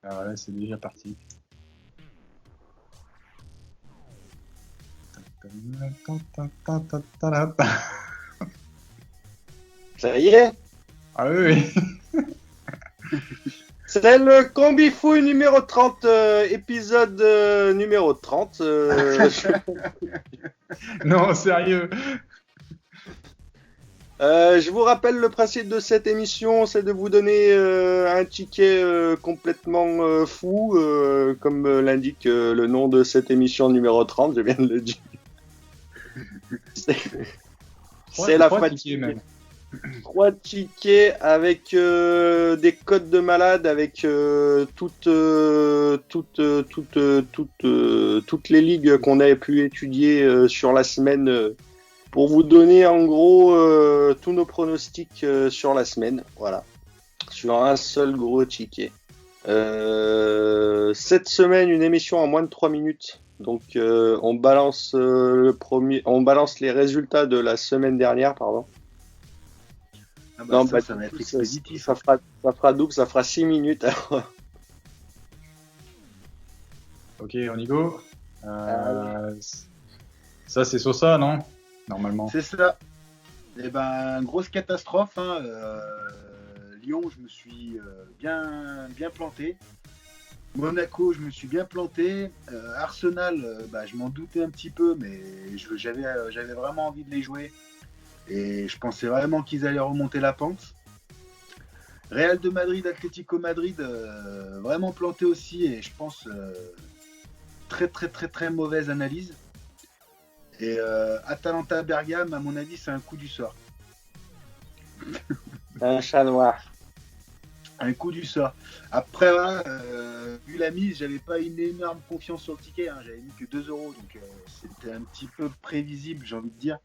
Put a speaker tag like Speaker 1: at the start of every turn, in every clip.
Speaker 1: Alors là, c'est déjà parti.
Speaker 2: Ça y est,
Speaker 1: Ah oui, oui.
Speaker 2: c'est le Combifouille numéro 30, épisode numéro 30.
Speaker 1: Non, sérieux.
Speaker 2: Je vous rappelle le principe de cette émission, c'est de vous donner un ticket complètement fou, comme l'indique le nom de cette émission numéro 30, je viens de le dire. C'est la
Speaker 1: Trois
Speaker 2: fois
Speaker 1: tickets même.
Speaker 2: 3 tickets avec des codes de malade, avec toutes les ligues qu'on a pu étudier sur la semaine pour vous donner en gros tous nos pronostics sur la semaine. Voilà, sur un seul gros ticket. Cette semaine, une émission en moins de 3 minutes. Donc on balance on balance les résultats de la semaine dernière, pardon.
Speaker 3: Ah bah
Speaker 2: Non,
Speaker 3: ça,
Speaker 2: bah,
Speaker 3: ça va être
Speaker 2: ça,
Speaker 3: expéditif.
Speaker 2: ça fera double, ça fera 6 minutes. Alors.
Speaker 1: Ok, on y go. Ça, c'est Sosa, non? Normalement.
Speaker 3: C'est ça. Eh ben, grosse catastrophe. Hein. Lyon, je me suis bien planté. Monaco, je me suis bien planté. Arsenal, je m'en doutais un petit peu, mais j'avais vraiment envie de les jouer. Et je pensais vraiment qu'ils allaient remonter la pente. Real de Madrid, Atlético Madrid, vraiment planté aussi. Et je pense très très très très mauvaise analyse. Et Atalanta Bergame, à mon avis, c'est un coup du sort.
Speaker 2: Un chat noir.
Speaker 3: Un coup du sort. Après, voilà, vu la mise, j'avais pas une énorme confiance sur le ticket. Hein. J'avais mis que 2 euros, donc c'était un petit peu prévisible, j'ai envie de dire.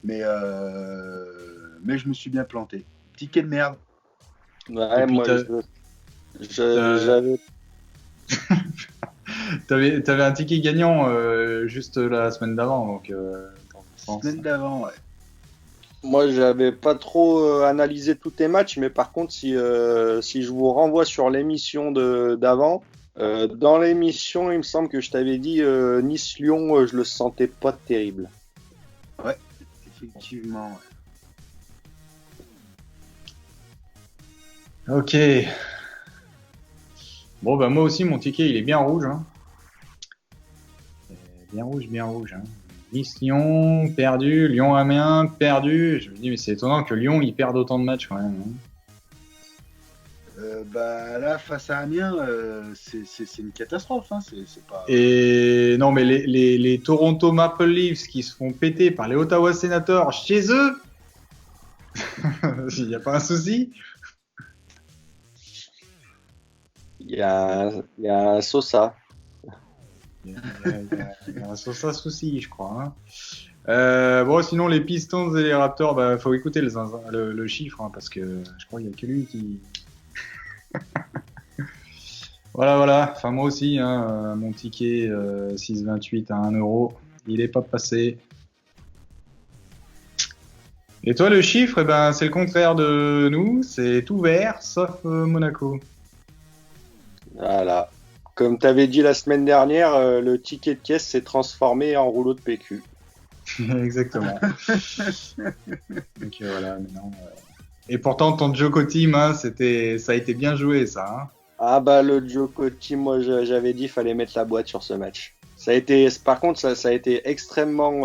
Speaker 3: Mais je me suis bien planté. Ticket de merde.
Speaker 2: Ouais,
Speaker 1: puis
Speaker 2: moi, j'avais.
Speaker 1: T'avais un ticket gagnant juste la semaine d'avant, donc.
Speaker 3: Semaine d'avant, ouais.
Speaker 2: Moi, j'avais pas trop analysé tous tes matchs, mais par contre, si je vous renvoie sur l'émission d'avant, dans l'émission, il me semble que je t'avais dit Nice-Lyon, je le sentais pas terrible.
Speaker 3: Ouais, effectivement, ouais.
Speaker 1: Ok. Bon, bah moi aussi, mon ticket, il est bien rouge. Hein. Bien rouge. Hein. Nice-Lyon, perdu. Lyon-Amiens, perdu. Je me dis, mais c'est étonnant que Lyon, il perde autant de matchs quand même. Hein.
Speaker 3: Là, face à Amiens, c'est une catastrophe. Hein. C'est pas...
Speaker 1: Et non, mais les Toronto Maple Leafs qui se font péter par les Ottawa Senators chez eux, il n'y a pas un souci.
Speaker 2: Il y a un Sosa.
Speaker 1: Il y a un souci, je crois. Hein. Bon, sinon, les Pistons et les Raptors, bah, faut écouter le chiffre, hein, parce que je crois qu'il n'y a que lui qui... Voilà. Enfin, moi aussi, hein, mon ticket 6,28 à 1 euro, il est pas passé. Et toi, le chiffre, eh ben, c'est le contraire de nous, c'est ouvert, sauf Monaco.
Speaker 2: Voilà. Comme t'avais dit la semaine dernière, le ticket de caisse s'est transformé en rouleau de PQ.
Speaker 1: Exactement. Donc voilà, maintenant. Et pourtant, ton Joko Team, hein, ça a été bien joué, ça. Hein.
Speaker 2: Ah bah le Joko Team, moi j'avais dit fallait mettre la boîte sur ce match. Par contre, ça a été extrêmement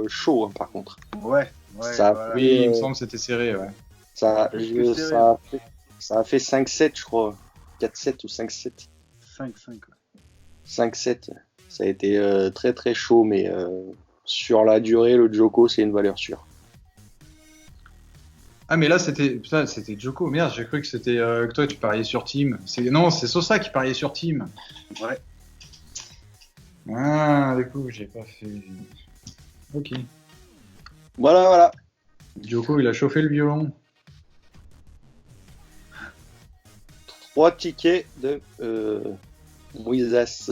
Speaker 2: chaud, hein, par contre.
Speaker 3: Ouais.
Speaker 2: Voilà.
Speaker 1: Oui, il me semble que c'était serré, ouais.
Speaker 2: Ça a fait 5-7, je crois. 4-7 ou 5-7.
Speaker 3: 5-5, ouais.
Speaker 2: 5-7. Ça a été très très chaud, mais sur la durée, le Joko, c'est une valeur sûre.
Speaker 1: Ah, mais là, c'était Joko. Merde, j'ai cru que c'était que toi, tu pariais sur Team. Non, c'est Sosa qui pariait sur Team.
Speaker 3: Ouais.
Speaker 1: Ah, du coup, j'ai pas fait. Ok.
Speaker 2: Voilà.
Speaker 1: Joko, il a chauffé le violon.
Speaker 2: 3 tickets de Moïse.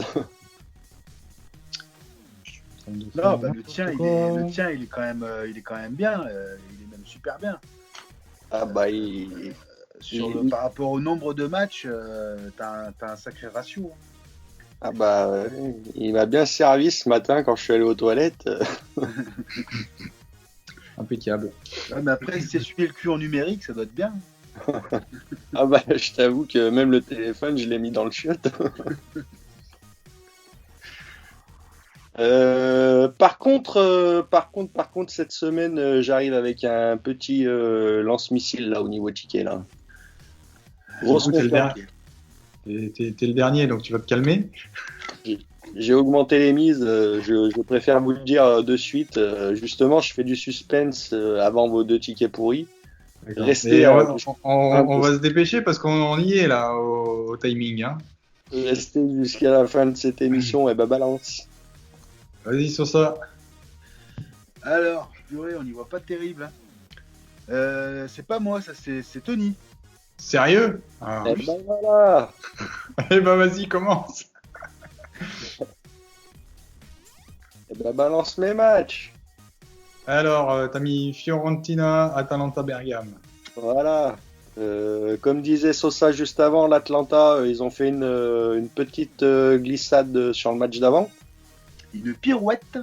Speaker 3: Non, le tien, il est quand même bien. Il est même super bien.
Speaker 2: Ah bah
Speaker 3: Par rapport au nombre de matchs, t'as un sacré ratio.
Speaker 2: Ah bah, il m'a bien servi ce matin quand je suis allé aux toilettes.
Speaker 1: Impeccable.
Speaker 3: Ouais, mais après, si c'est suivi le cul en numérique, ça doit être bien.
Speaker 2: Ah bah, je t'avoue que même le téléphone, je l'ai mis dans le chiotte. Par contre, cette semaine, j'arrive avec un petit lance-missile là au niveau ticket là. Grosse
Speaker 1: Du coup,
Speaker 2: confiance.
Speaker 1: t'es le dernier, donc tu vas te calmer.
Speaker 2: J'ai augmenté les mises. Je préfère vous le dire de suite. Justement, je fais du suspense avant vos 2 tickets pourris. Restez,
Speaker 1: Et on va se dépêcher parce qu'on y est là au timing. Hein.
Speaker 2: restez jusqu'à la fin de cette émission. Et bah balance.
Speaker 1: Vas-y sur ça.
Speaker 3: Alors, purée, on n'y voit pas terrible. Hein. C'est pas moi, ça, c'est Tony.
Speaker 1: Sérieux? Ah.
Speaker 2: Et bah voilà.
Speaker 1: Eh ben vas-y, commence.
Speaker 2: Et bah balance mes matchs.
Speaker 1: Alors, t'as mis Fiorentina, Atalanta, Bergame.
Speaker 2: Voilà. Comme disait Sosa juste avant, l'Atlanta, ils ont fait une petite glissade sur le match d'avant.
Speaker 3: Une pirouette.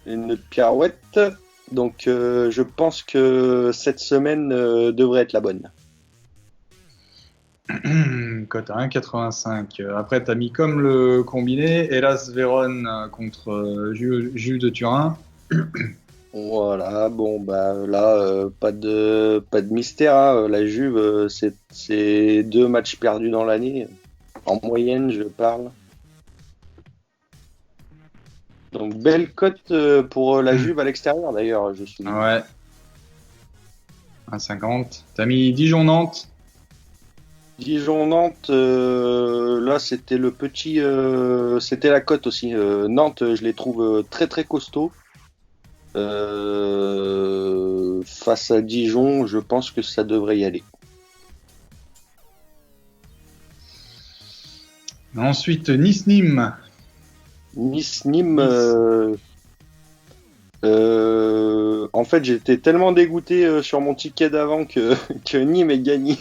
Speaker 2: Une pirouette. Donc je pense que cette semaine devrait être la bonne.
Speaker 1: Cote à 1,85. Après, t'as mis comme le combiné, Hellas Vérone contre Jules de Turin.
Speaker 2: Voilà, bon bah là pas de mystère, hein. La Juve c'est 2 matchs perdus dans l'année. En moyenne, je parle. Donc belle cote pour la Juve à l'extérieur d'ailleurs, je suis.
Speaker 1: Ouais. 1,50. T'as mis Dijon-Nantes.
Speaker 2: Dijon-Nantes, là c'était c'était la cote aussi. Nantes, je les trouve très très costauds. Face à Dijon, je pense que ça devrait y aller.
Speaker 1: Ensuite, Nice-Nîmes.
Speaker 2: Nice-Nîmes, en fait, j'étais tellement dégoûté sur mon ticket d'avant que Nîmes ait gagné,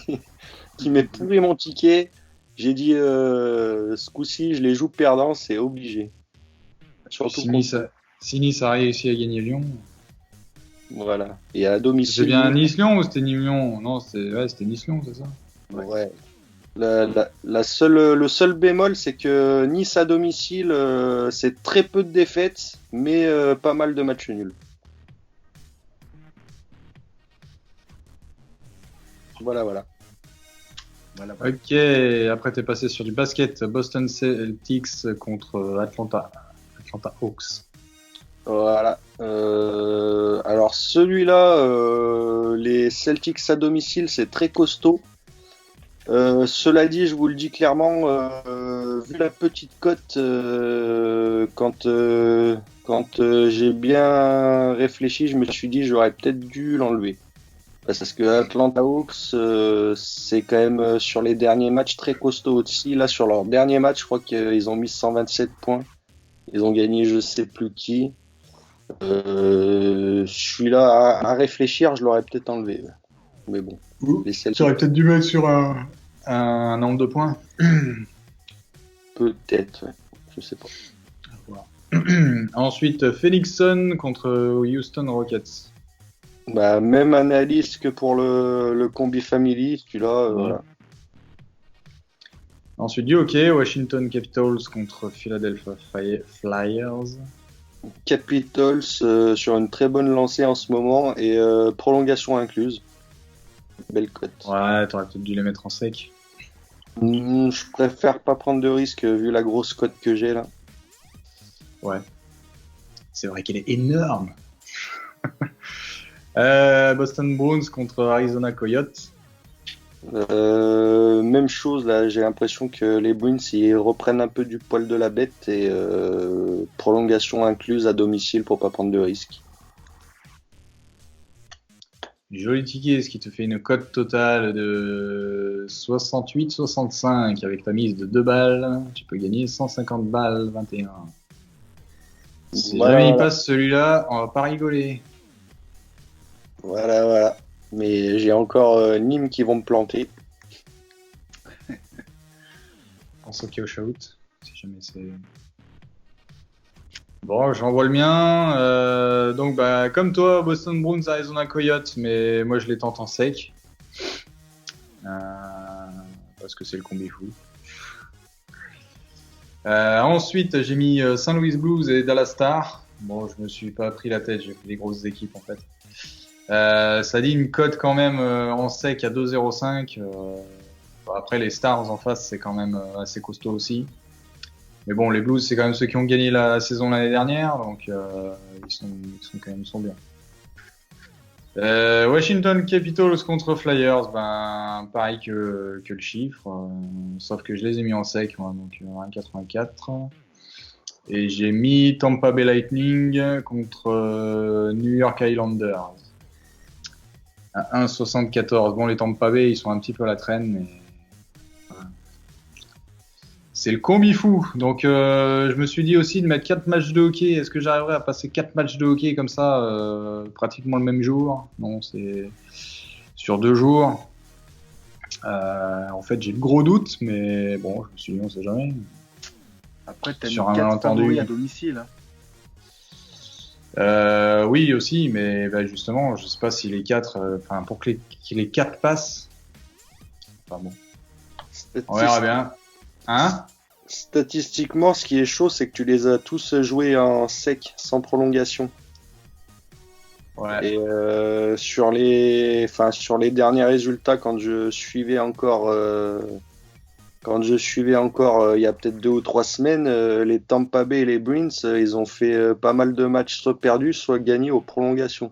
Speaker 2: qui m'ait pourri mon ticket. J'ai dit, ce coup-ci, je les joue perdants, c'est obligé. Surtout
Speaker 1: Si Nice a réussi à gagner Lyon.
Speaker 2: Voilà. Et à domicile.
Speaker 1: C'est bien Nice-Lyon ou c'était Nîmes-Lyon? Non, c'était Nice-Lyon, c'est ça?
Speaker 2: Ouais. Le seul bémol, c'est que Nice à domicile, c'est très peu de défaites, mais pas mal de matchs nuls. Voilà.
Speaker 1: Ok, après t'es passé sur du basket. Boston Celtics contre Atlanta Hawks.
Speaker 2: Voilà. Alors celui-là, les Celtics à domicile, c'est très costaud. Cela dit, je vous le dis clairement, vu la petite cote, quand j'ai bien réfléchi, je me suis dit j'aurais peut-être dû l'enlever. Parce que Atlanta Hawks, c'est quand même sur les derniers matchs très costaud aussi. Là, sur leur dernier match, je crois qu'ils ont mis 127 points. Ils ont gagné je sais plus qui. Je suis là à réfléchir, je l'aurais peut-être enlevé. Mais bon.
Speaker 1: Tu aurais peut-être dû mettre sur un nombre de points.
Speaker 2: Peut-être, ouais. Je sais pas.
Speaker 1: Ensuite, Phoenixson contre Houston Rockets.
Speaker 2: Bah, même analyse que pour le combi family, celui-là. Voilà.
Speaker 1: Ensuite, du hockey, Washington Capitals contre Philadelphia Flyers.
Speaker 2: Capitals sur une très bonne lancée en ce moment et prolongation incluse. Belle cote.
Speaker 1: Ouais, t'aurais peut-être dû les mettre en sec.
Speaker 2: Je préfère pas prendre de risque vu la grosse cote que j'ai là.
Speaker 1: Ouais. C'est vrai qu'elle est énorme. Boston Bruins contre Arizona Coyotes.
Speaker 2: Même chose là, j'ai l'impression que les Bruins ils reprennent un peu du poil de la bête et prolongation incluse à domicile pour pas prendre de risques.
Speaker 1: Joli ticket, ce qui te fait une cote totale de 68-65 avec ta mise de 2 balles. Tu peux gagner 150 balles 21. Si jamais il passe celui-là, on va pas rigoler.
Speaker 2: Voilà. Mais j'ai encore Nîmes qui vont me planter.
Speaker 1: pense au cash out, si jamais c'est... Bon, j'envoie le mien. Donc, bah, comme toi, Boston Bruins, Arizona Coyotes, mais moi je les tente en sec. Parce que c'est le combi fou. Ensuite, j'ai mis Saint Louis Blues et Dallas Stars. Bon, je me suis pas pris la tête, j'ai pris les grosses équipes en fait. Ça dit une cote quand même en sec à 2,05. Après, les Stars en face, c'est quand même assez costaud aussi. Mais bon, les Blues, c'est quand même ceux qui ont gagné la saison l'année dernière, donc ils sont quand même bien. Washington Capitals contre Flyers, ben pareil que le chiffre, sauf que je les ai mis en sec, moi, donc 1,84. Et j'ai mis Tampa Bay Lightning contre New York Islanders à 1,74. Bon, les Tampa Bay, ils sont un petit peu à la traîne, mais voilà. C'est le combi fou. Donc, je me suis dit aussi de mettre 4 matchs de hockey. Est-ce que j'arriverai à passer 4 matchs de hockey comme ça, pratiquement le même jour? Non, c'est sur 2 jours. En fait, j'ai le gros doute, mais bon, je me suis dit, on sait jamais.
Speaker 3: Après, t'as mis
Speaker 1: Sur un
Speaker 3: 4
Speaker 1: malentendu.
Speaker 3: favoris à domicile.
Speaker 1: Oui, aussi, mais bah, justement, je sais pas si les 4, pour que les 4 passent. Enfin bon, on verra bien. Hein?
Speaker 2: Statistiquement, ce qui est chaud, c'est que tu les as tous joués en sec, sans prolongation.
Speaker 1: Ouais.
Speaker 2: Et sur les derniers résultats, quand je suivais encore, il y a peut-être 2 ou 3 semaines, les Tampa Bay et les Bruins, ils ont fait pas mal de matchs soit perdus, soit gagnés aux prolongations.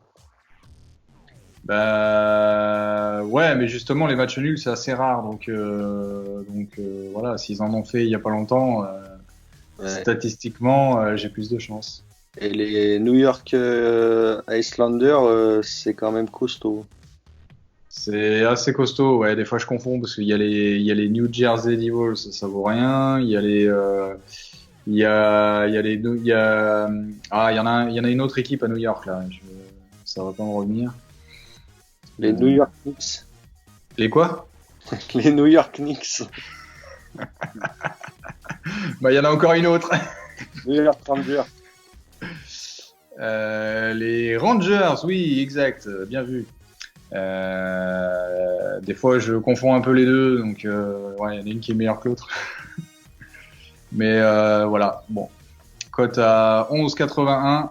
Speaker 1: Bah ouais, mais justement les matchs nuls c'est assez rare, donc voilà, s'ils en ont fait il y a pas longtemps,
Speaker 2: Ouais.
Speaker 1: statistiquement j'ai plus de chance.
Speaker 2: Et les New York Islanders, c'est quand même costaud.
Speaker 1: C'est assez costaud, ouais. Des fois je confonds parce qu'il y a les New Jersey Devils, ça vaut rien. Il y a les il y a il y en a une autre équipe à New York là. Ça va pas me revenir.
Speaker 2: Les New York Knicks.
Speaker 1: Les quoi?
Speaker 2: Les New York Knicks.
Speaker 1: Bah il y en a encore une autre.
Speaker 2: New York Rangers.
Speaker 1: Les Rangers, oui, exact, bien vu. Des fois, je confonds un peu les deux, donc ouais, il y en a une qui est meilleure que l'autre. Mais voilà, bon. Cote à 11,81.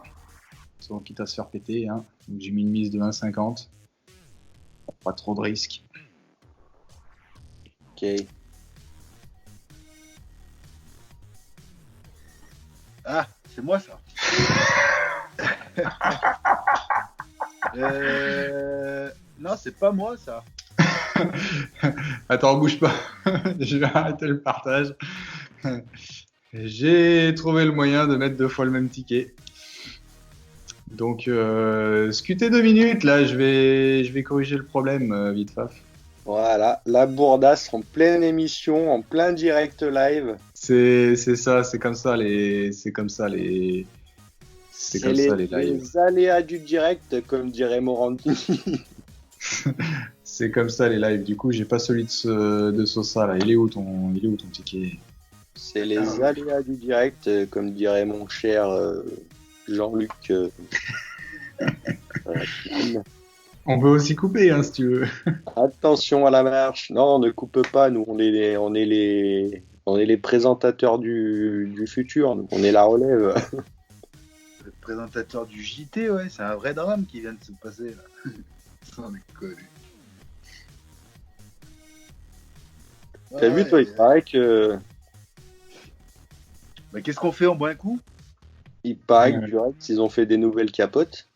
Speaker 1: Donc, quitte à se faire péter, hein. Donc, j'ai mis une mise de 1,50. Pas trop de risques.
Speaker 2: Ok.
Speaker 3: Ah, c'est moi ça. Non, c'est pas moi ça.
Speaker 1: Attends, bouge pas. Je vais arrêter le partage. J'ai trouvé le moyen de mettre 2 fois le même ticket. Donc, scuté 2 minutes, là, je vais corriger le problème, vite faf.
Speaker 2: Voilà, la bourdasse en pleine émission, en plein direct live.
Speaker 1: C'est ça, c'est comme ça les lives.
Speaker 2: Les aléas du direct, comme dirait Morandi.
Speaker 1: C'est comme ça les lives. Du coup, j'ai pas celui de Sosa là. Il est où ton ticket?
Speaker 2: C'est les aléas du direct, comme dirait mon cher Jean-Luc. Voilà.
Speaker 1: On peut aussi couper, hein, si tu veux.
Speaker 2: Attention à la marche. Non, ne coupe pas. Nous, on est les présentateurs du futur. Nous, on est la relève.
Speaker 3: Le présentateur du JT, ouais, c'est un vrai drame qui vient de se passer là. Sans déconner.
Speaker 2: T'as vu, toi, il paraît que.
Speaker 3: Bah, qu'est-ce qu'on fait? On boit un coup?
Speaker 2: Il paraît que direct, ils ont fait des nouvelles capotes.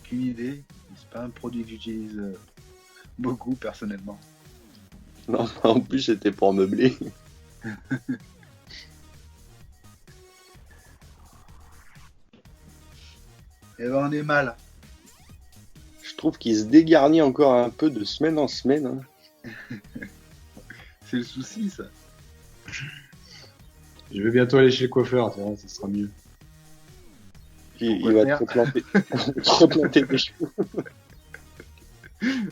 Speaker 3: Aucune idée. C'est pas un produit que j'utilise beaucoup personnellement.
Speaker 2: Non, en plus, c'était pour meubler.
Speaker 3: Et ben on est mal.
Speaker 2: Je trouve qu'il se dégarnit encore un peu de semaine en semaine. Hein.
Speaker 3: C'est le souci ça.
Speaker 1: Je vais bientôt aller chez le coiffeur, tu vois, ça sera mieux.
Speaker 2: Il va te replanter des cheveux.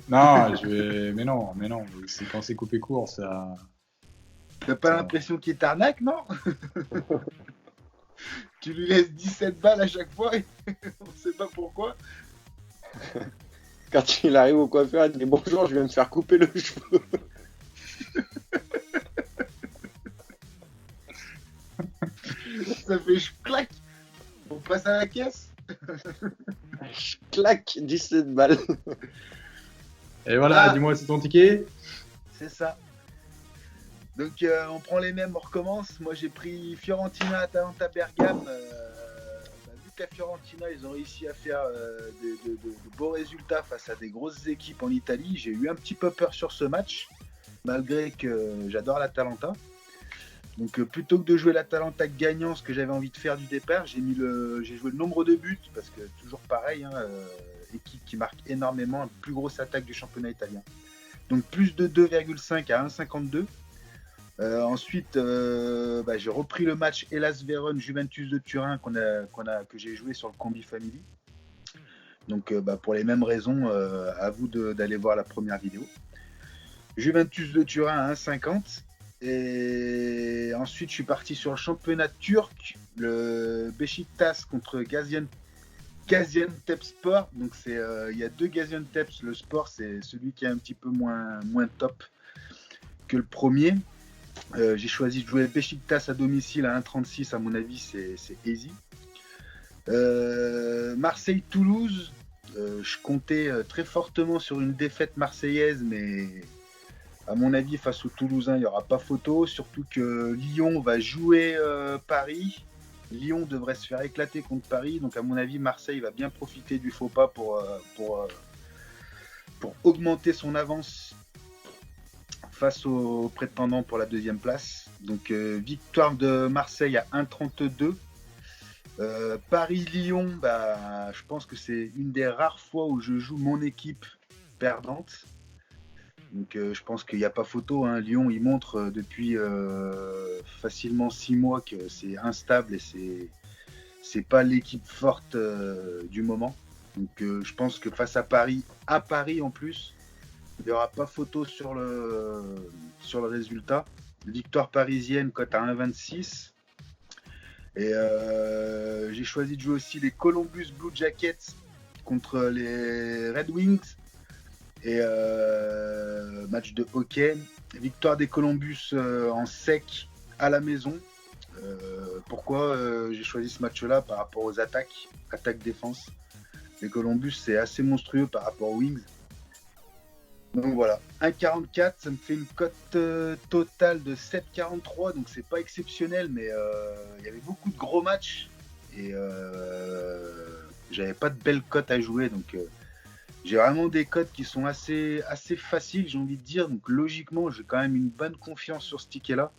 Speaker 1: Non, mais non, c'est quand c'est coupé court, ça.
Speaker 3: T'as pas l'impression qu'il t'arnaque, non? Tu lui laisses 17 balles à chaque fois et on sait pas pourquoi.
Speaker 2: Quand il arrive au coiffeur, il dit bonjour, je viens me faire couper le cheveu.
Speaker 3: Ça fait clac. On passe à la caisse.
Speaker 2: Je claque 17 balles.
Speaker 1: Et voilà,
Speaker 3: Ah.
Speaker 1: dis-moi, c'est ton ticket?
Speaker 3: C'est ça. Donc on prend les mêmes, on recommence. Moi j'ai pris Fiorentina, Atalanta, Bergame. Vu qu'à Fiorentina ils ont réussi à faire de beaux résultats face à des grosses équipes en Italie, j'ai eu un petit peu peur sur ce match, malgré que j'adore l'Atalanta. Donc plutôt que de jouer l'Atalanta gagnant, ce que j'avais envie de faire du départ, j'ai joué le nombre de buts, parce que toujours pareil, équipe qui marque énormément, plus grosse attaque du championnat italien. Donc plus de 2,5 à 1,52. Ensuite, j'ai repris le match Hellas Vérone Juventus de Turin que j'ai joué sur le Combi Family. Donc pour les mêmes raisons, à vous d'aller voir la première vidéo. Juventus de Turin à 1,50. Et ensuite, je suis parti sur le championnat turc, le Beşiktaş contre Gaziantepspor. Donc il y a deux Gaziantep. Le sport, c'est celui qui est un petit peu moins top que le premier. J'ai choisi de jouer Beşiktaş à domicile à 1,36. À mon avis, c'est easy. Marseille-Toulouse. Je comptais très fortement sur une défaite marseillaise, mais à mon avis, face aux Toulousains, il n'y aura pas photo. Surtout que Lyon va jouer Paris. Lyon devrait se faire éclater contre Paris. Donc, à mon avis, Marseille va bien profiter du faux pas pour augmenter son avance face aux prétendants pour la deuxième place. Donc, victoire de Marseille à 1,32. Paris-Lyon, je pense que c'est une des rares fois où je joue mon équipe perdante. Donc je pense qu'il n'y a pas photo. Lyon, il montre depuis facilement 6 mois que c'est instable et c'est pas l'équipe forte du moment. Donc je pense que face à Paris en plus, il n'y aura pas photo sur le résultat. Victoire parisienne, cote à 1,26. Et j'ai choisi de jouer aussi les Columbus Blue Jackets contre les Red Wings. Et match de hockey. Victoire des Columbus en sec à la maison. Pourquoi j'ai choisi ce match-là par rapport aux attaques-défense. Les Columbus, c'est assez monstrueux par rapport aux Wings. Donc voilà, 1,44, ça me fait une cote totale de 7,43, donc c'est pas exceptionnel, mais il y avait beaucoup de gros matchs et j'avais pas de belles cotes à jouer, donc j'ai vraiment des cotes qui sont assez faciles, j'ai envie de dire, donc logiquement j'ai quand même une bonne confiance sur ce ticket-là.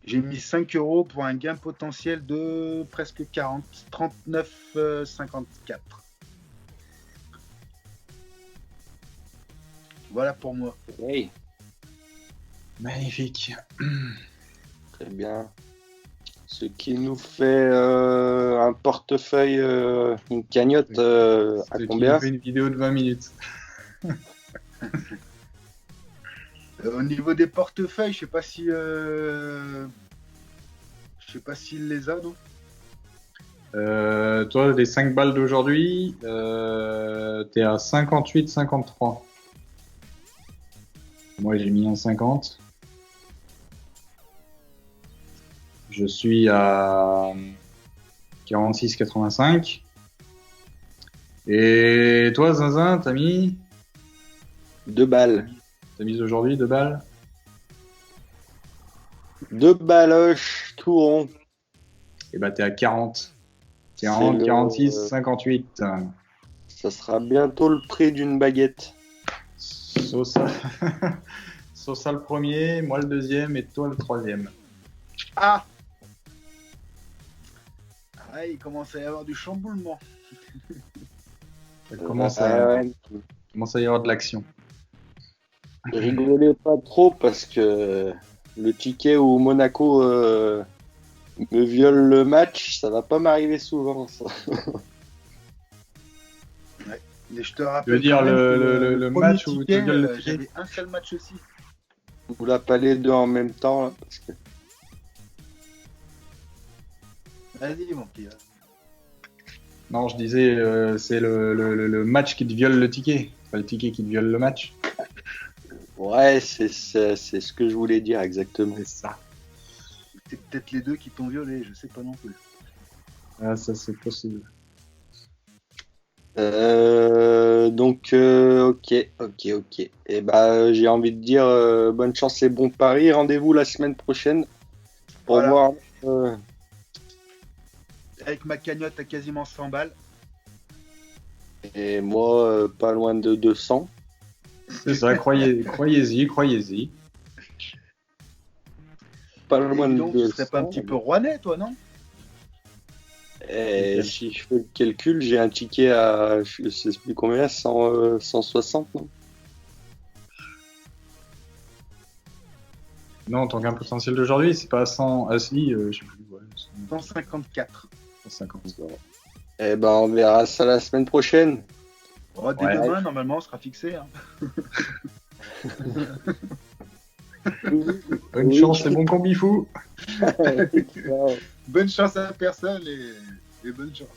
Speaker 3: J'ai mis 5 € pour un gain potentiel de presque 40, 39,54. Voilà pour moi.
Speaker 2: Hey.
Speaker 1: Magnifique.
Speaker 2: Très bien. Ce qui nous fait un portefeuille, une cagnotte à combien?
Speaker 1: Fait une vidéo de 20 minutes.
Speaker 3: Au niveau des portefeuilles, je sais pas s'il les a, non?
Speaker 1: Toi, les 5 balles d'aujourd'hui, t'es à 58,53. Moi, j'ai mis un 50. Je suis à 46,85. Et toi, Zinzin, t'as mis
Speaker 2: 2 balles.
Speaker 1: T'as mis aujourd'hui 2 balles?
Speaker 2: 2 baloches, tout rond.
Speaker 1: Et bah, t'es à 40.
Speaker 2: C'est
Speaker 1: 40,
Speaker 2: le-
Speaker 1: 46, 58.
Speaker 2: Ça sera bientôt le prix d'une baguette.
Speaker 1: Sosa. Sosa le premier, moi le deuxième et toi le troisième.
Speaker 3: Ah, il commence à y avoir du chamboulement.
Speaker 1: Ça commence à
Speaker 2: Ouais.
Speaker 1: y avoir de l'action.
Speaker 2: Rigolez pas trop parce que le ticket où Monaco me viole le match, ça va pas m'arriver souvent, ça.
Speaker 3: Et je te
Speaker 1: Tu
Speaker 3: rappelle.
Speaker 1: veux dire
Speaker 3: quand même que
Speaker 1: le
Speaker 3: premier
Speaker 1: match où tu
Speaker 3: ticket,
Speaker 1: violes le ticket?
Speaker 3: j'avais un seul match aussi.
Speaker 2: Vous l'appelez les deux en même temps, là, parce que...
Speaker 3: Vas-y, mon petit.
Speaker 1: Non, je disais, c'est le match qui te viole le ticket. C'est pas le ticket qui te viole le match.
Speaker 2: Ouais, c'est ce que je voulais dire exactement.
Speaker 1: C'est ça.
Speaker 3: C'est peut-être les deux qui t'ont violé, je sais pas non plus.
Speaker 1: Ah, ça, c'est possible.
Speaker 2: Donc, ok. Et bah, j'ai envie de dire bonne chance et bon pari. Rendez-vous la semaine prochaine pour
Speaker 3: Voilà.
Speaker 2: voir.
Speaker 3: Avec ma cagnotte à quasiment 100 balles.
Speaker 2: Et moi, pas loin de 200.
Speaker 1: C'est ça, croyez-y.
Speaker 2: Pas loin
Speaker 3: Et
Speaker 2: de
Speaker 3: donc, tu serais pas un
Speaker 2: 200.
Speaker 3: petit peu rouennais, toi, non?
Speaker 2: Et si je fais le calcul, j'ai un ticket à, je sais plus combien, 160, non?
Speaker 1: Non, ton gain potentiel d'aujourd'hui, c'est pas 100. Ah si, je sais plus. Ouais,
Speaker 3: 154.
Speaker 1: 150.
Speaker 2: Eh ben, on verra ça la semaine prochaine.
Speaker 3: Oh, dès
Speaker 1: Ouais.
Speaker 3: demain, normalement, on sera fixé. Hein.
Speaker 1: Bonne
Speaker 2: Oui.
Speaker 1: chance et bon combi fou.
Speaker 2: Ciao.
Speaker 3: Bonne chance à la personne et bonne chance.